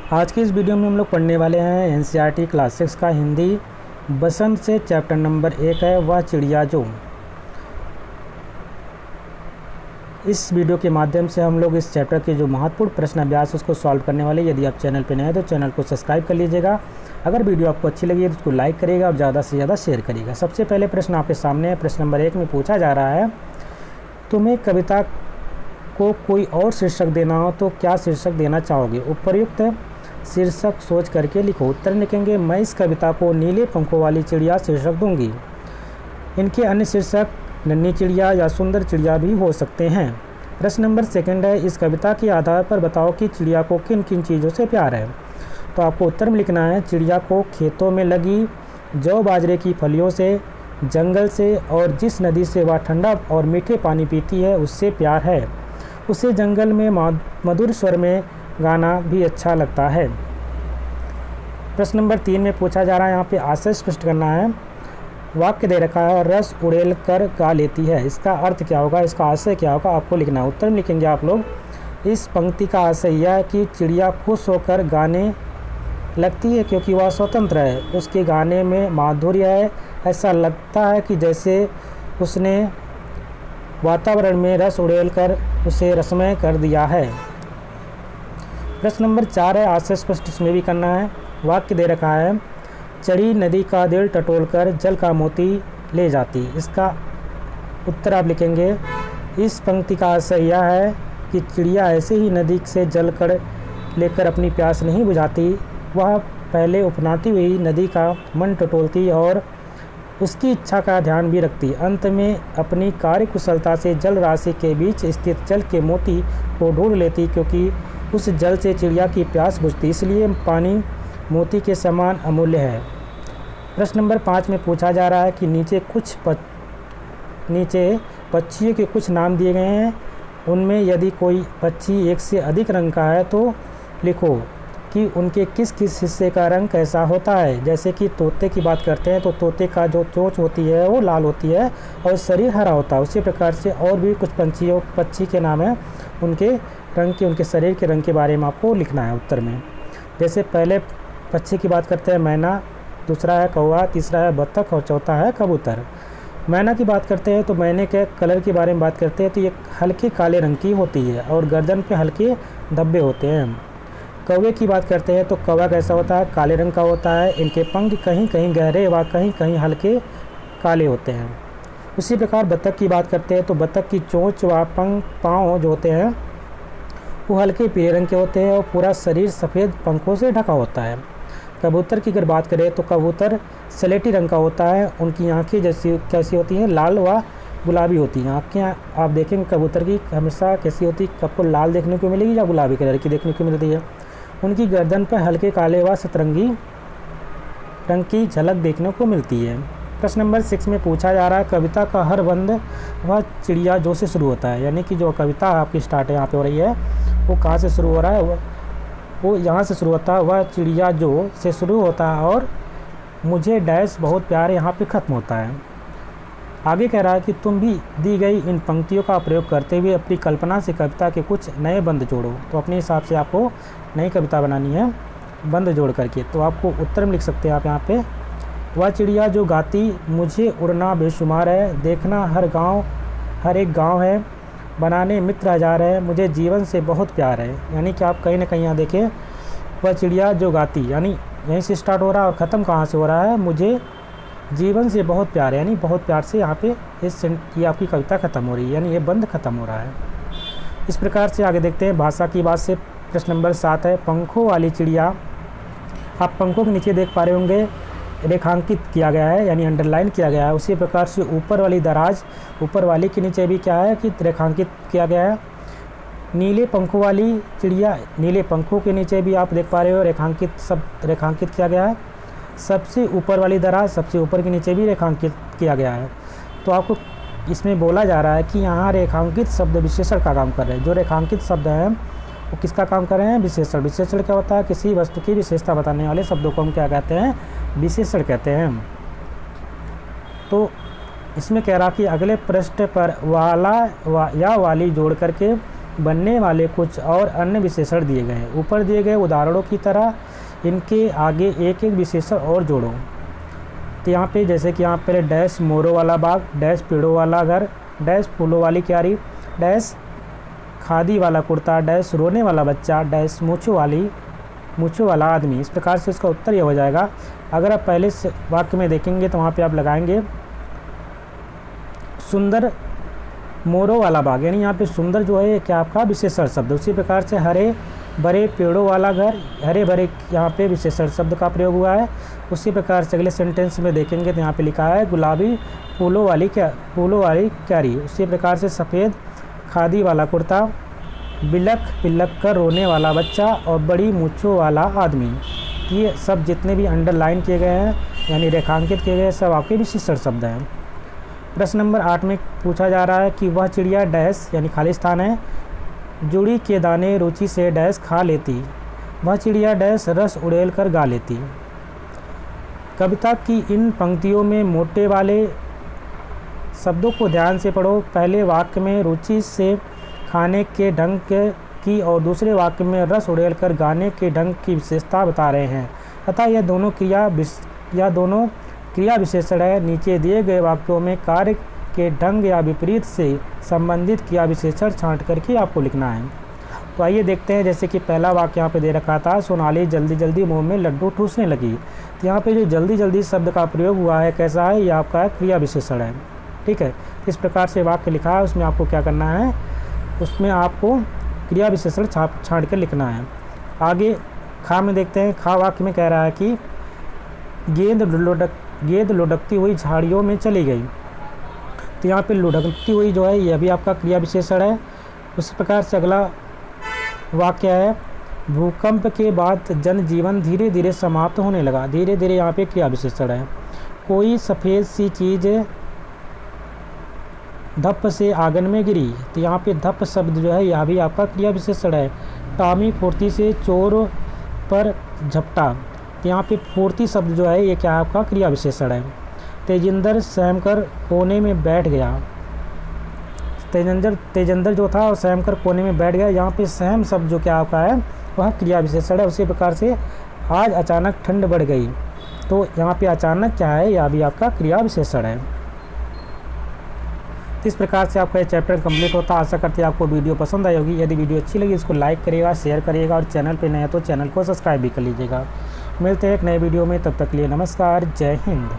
आज की इस वीडियो में हम लोग पढ़ने वाले हैं एनसीईआरटी क्लास 6 का हिंदी बसंत से चैप्टर नंबर 1 है वह चिड़िया जो। इस वीडियो के माध्यम से हम लोग इस चैप्टर के जो महत्वपूर्ण प्रश्न अभ्यास उसको सॉल्व करने वाले। यदि आप चैनल पर नए हैं तो चैनल को सब्सक्राइब कर लीजिएगा। अगर वीडियो आपको अच्छी लगी तो उसको लाइक करिएगा और ज़्यादा से ज़्यादा शेयर करिएगा। सबसे पहले प्रश्न आपके सामने है। प्रश्न नंबर 1 में पूछा जा रहा है, तुम्हें कविता को कोई और शीर्षक देना हो तो क्या शीर्षक देना चाहोगे? उपर्युक्त शीर्षक सोच करके लिखो। उत्तर लिखेंगे, मैं इस कविता को नीले पंखों वाली चिड़िया शीर्षक दूंगी। इनके अन्य शीर्षक नन्ही चिड़िया या सुंदर चिड़िया भी हो सकते हैं। प्रश्न नंबर 2 है, इस कविता के आधार पर बताओ कि चिड़िया को किन किन चीज़ों से प्यार है। तो आपको उत्तर में लिखना है, चिड़िया को खेतों में लगी जौ बाजरे की फलियों से, जंगल से और जिस नदी से वह ठंडा और मीठे पानी पीती है उससे प्यार है। उसे जंगल में मधुर स्वर में गाना भी अच्छा लगता है। प्रश्न नंबर 3 में पूछा जा रहा है, यहाँ पे आशय स्पष्ट करना है। वाक्य दे रखा है, रस उड़ेल कर गा लेती है। इसका अर्थ क्या होगा, इसका आशय क्या होगा, आपको लिखना है। उत्तर में लिखेंगे आप लोग, इस पंक्ति का आशय यह है कि चिड़िया खुश होकर गाने लगती है क्योंकि वह स्वतंत्र है। उसके गाने में माधुर्य है। ऐसा लगता है कि जैसे उसने वातावरण में रस उड़ेल कर उसे रसमय कर दिया है। प्रश्न नंबर 4 है, आशय स्पष्ट इसमें भी करना है। वाक्य दे रखा है, चढ़ी नदी का दिल टटोलकर जल का मोती ले जाती। इसका उत्तर आप लिखेंगे, इस पंक्ति का आशय यह है कि चिड़िया ऐसे ही नदी से जल कर लेकर अपनी प्यास नहीं बुझाती, वह पहले उपनाती हुई नदी का मन टटोलती और उसकी इच्छा का ध्यान भी रखती। अंत में अपनी कार्यकुशलता से जल राशि के बीच स्थित जल के मोती को ढूंढ लेती, क्योंकि उस जल से चिड़िया की प्यास बुझती। इसलिए पानी मोती के समान अमूल्य है। प्रश्न नंबर 5 में पूछा जा रहा है कि नीचे पक्षियों के कुछ नाम दिए गए हैं। उनमें यदि कोई पक्षी एक से अधिक रंग का है तो लिखो कि उनके किस किस हिस्से का रंग कैसा होता है। जैसे कि तोते की बात करते हैं तो तोते का जो चोंच होती है वो लाल होती है और शरीर हरा होता है। उसी प्रकार से और भी कुछ पक्षी के नाम हैं, उनके रंग के, उनके शरीर के रंग के बारे में आपको लिखना है उत्तर में। जैसे पहले पक्षी की बात करते हैं मैना, दूसरा है कौवा, तीसरा है बत्तख और चौथा है कबूतर। मैना की बात करते हैं तो मैने के कलर के बारे में बात करते हैं तो ये हल्के काले रंग की होती है और गर्दन पे हल्के धब्बे होते हैं। कौवे की बात करते हैं तो कौवा कैसा होता है, काले रंग का होता है। इनके पंख कहीं कहीं गहरे व कहीं कहीं हल्के काले होते हैं। उसी प्रकार बत्तख की बात करते हैं तो बत्तख की चोंच व पाँव जो होते हैं वो हल्के पीले रंग के होते हैं और पूरा शरीर सफ़ेद पंखों से ढका होता है। कबूतर की अगर बात करें तो कबूतर स्लेटी रंग का होता है। उनकी आँखें जैसी कैसी होती हैं, लाल व गुलाबी होती हैं। आँखें आप देखेंगे कबूतर की हमेशा कैसी होती, आपको लाल देखने को मिलेगी या गुलाबी कलर की देखने को मिलती है। उनकी गर्दन पर हल्के काले व सतरंगी रंग की झलक देखने को मिलती है। प्रश्न नंबर 6 में पूछा जा रहा है, कविता का हर बंद वह चिड़िया जो से शुरू होता है। यानी कि जो कविता आपकी स्टार्ट यहाँ पे हो रही है वो कहाँ से शुरू हो रहा है, वो यहाँ से शुरू होता है, वह चिड़िया जो से शुरू होता है और मुझे डैश बहुत प्यार यहाँ पे ख़त्म होता है। आगे कह रहा है कि तुम भी दी गई इन पंक्तियों का प्रयोग करते हुए अपनी कल्पना से कविता के कुछ नए बंद जोड़ो। तो अपने हिसाब से आपको नई कविता बनानी है बंद जोड़ करके। तो आपको उत्तर में लिख सकते हैं आप यहाँ पे, वह चिड़िया जो गाती मुझे उड़ना बेशुमार है, देखना हर एक गाँव है, बनाने मित्र हजार है, मुझे जीवन से बहुत प्यार है। यानी कि आप कहीं ना कहीं यहाँ देखें, वह चिड़िया जो गाती, यानी यहीं से स्टार्ट हो रहा है और ख़त्म कहाँ से हो रहा है, मुझे जीवन से बहुत प्यार है। यानी बहुत प्यार से यहाँ पे ये आपकी कविता ख़त्म हो रही है, यानी ये बंद ख़त्म हो रहा है। इस प्रकार से आगे देखते हैं भाषा की बात से। प्रश्न नंबर 7 है, पंखों वाली चिड़िया। आप पंखों के नीचे देख पा रहे होंगे रेखांकित किया गया है, यानी अंडरलाइन किया गया है। उसी प्रकार से ऊपर वाली दराज, ऊपर वाली के नीचे भी क्या है कि रेखांकित किया गया है। नीले पंखों वाली चिड़िया, नीले पंखों के नीचे भी आप देख पा रहे हो रेखांकित किया गया है। सबसे ऊपर वाली दराज, सबसे ऊपर के नीचे भी रेखांकित किया गया है। तो आपको इसमें बोला जा रहा है कि यहाँ रेखांकित शब्द विशेषण का काम कर रहे हैं। जो रेखांकित शब्द हैं वो किसका काम कर रहे हैं, विशेषण। विशेषण क्या होता है, किसी वस्तु की विशेषता बताने वाले शब्दों को हम क्या कहते हैं, विशेषण कहते हैं। तो इसमें कह रहा कि अगले पृष्ठ पर वाला या वाली जोड़ करके बनने वाले कुछ और अन्य विशेषण दिए गए हैं। ऊपर दिए गए उदाहरणों की तरह इनके आगे एक एक विशेषण और जोड़ो। तो यहाँ पे जैसे कि यहाँ पहले डैश मोरों वाला बाग, डैश पेड़ों वाला घर, डैश फूलों वाली क्यारी, डैश खादी वाला कुर्ता, डैश रोने वाला बच्चा, डैश मूँछों वाला आदमी। इस प्रकार से इसका उत्तर ये हो जाएगा। अगर आप पहले से वाक्य में देखेंगे तो वहाँ पे आप लगाएंगे सुंदर मोरों वाला बाग, यानी यहाँ पे सुंदर जो है क्या आपका विशेषण शब्द। उसी प्रकार से हरे भरे पेड़ों वाला घर, हरे भरे यहाँ पे विशेषण शब्द का प्रयोग हुआ है। उसी प्रकार से अगले सेंटेंस में देखेंगे तो यहाँ पे लिखा है गुलाबी फूलों वाली क्यारी। उसी प्रकार से सफ़ेद खादी वाला कुर्ता, बिलख कर रोने वाला बच्चा और बड़ी मूँछों वाला आदमी। ये सब जितने भी अंडरलाइन किए गए हैं यानी रेखांकित किए गए सब आपके विशेषण शब्द हैं। प्रश्न नंबर 8 में पूछा जा रहा है कि वह चिड़िया डैश यानी खाली स्थान है, जुड़ी के दाने रुचि से डैश खा लेती, वह चिड़िया डैश रस उड़ेल कर गा लेती। कविता की इन पंक्तियों में मोटे वाले शब्दों को ध्यान से पढ़ो। पहले वाक्य में रुचि से खाने के ढंग की और दूसरे वाक्य में रस उड़ेल कर गाने के ढंग की विशेषता बता रहे हैं, अतः यह दोनों क्रिया विशेषण है। नीचे दिए गए वाक्यों में कार्य के ढंग या विपरीत से संबंधित क्रिया विशेषण छांट करके आपको लिखना है। तो आइए देखते हैं। जैसे कि पहला वाक्य यहाँ पे दे रखा था, सोनाली जल्दी जल्दी मुंह में लड्डू ठूसने लगी। तो यहाँ पे जो जल्दी जल्दी शब्द का प्रयोग हुआ है कैसा है, ये आपका क्रिया विशेषण है। ठीक है, इस प्रकार से वाक्य लिखा है, उसमें आपको क्या करना है, उसमें आपको क्रिया विशेषण छांट कर लिखना है। आगे खा में देखते हैं। खा वाक्य में कह रहा है कि गेंद लुढ़कती हुई झाड़ियों में चली गई। तो यहाँ पे लुढ़कती हुई जो है यह भी आपका क्रिया विशेषण है। उसी प्रकार से अगला वाक्य है, भूकंप के बाद जनजीवन धीरे धीरे समाप्त होने लगा। धीरे धीरे यहाँ पे क्रिया विशेषण है। कोई सफ़ेद सी चीज़ धप से आंगन में गिरी। तो यहाँ पे धप शब्द जो है यह भी आपका क्रिया विशेषण है। टॉमी फुर्ती से चोर पर झपटा। तो यहाँ पे फुर्ती शब्द जो है ये क्या आपका क्रिया विशेषण है। तेजिंदर सहम कर कोने में बैठ गया। तेजेंदर जो था और सहम कर कोने में बैठ गया। यहाँ पे सहम शब्द जो क्या आपका है वह क्रिया विशेषण है। उसी प्रकार से आज अचानक ठंड बढ़ गई। तो यहाँ पे अचानक क्या है, यह भी आपका क्रिया विशेषण है। इस प्रकार से आपका ये चैप्टर कंप्लीट होता है। आशा करते हैं आपको वीडियो पसंद आई होगी। यदि वीडियो अच्छी लगी इसको लाइक करिएगा, शेयर करिएगा और चैनल पे नए हैं तो चैनल को सब्सक्राइब भी कर लीजिएगा। मिलते हैं एक नए वीडियो में, तब तक के लिए नमस्कार, जय हिंद।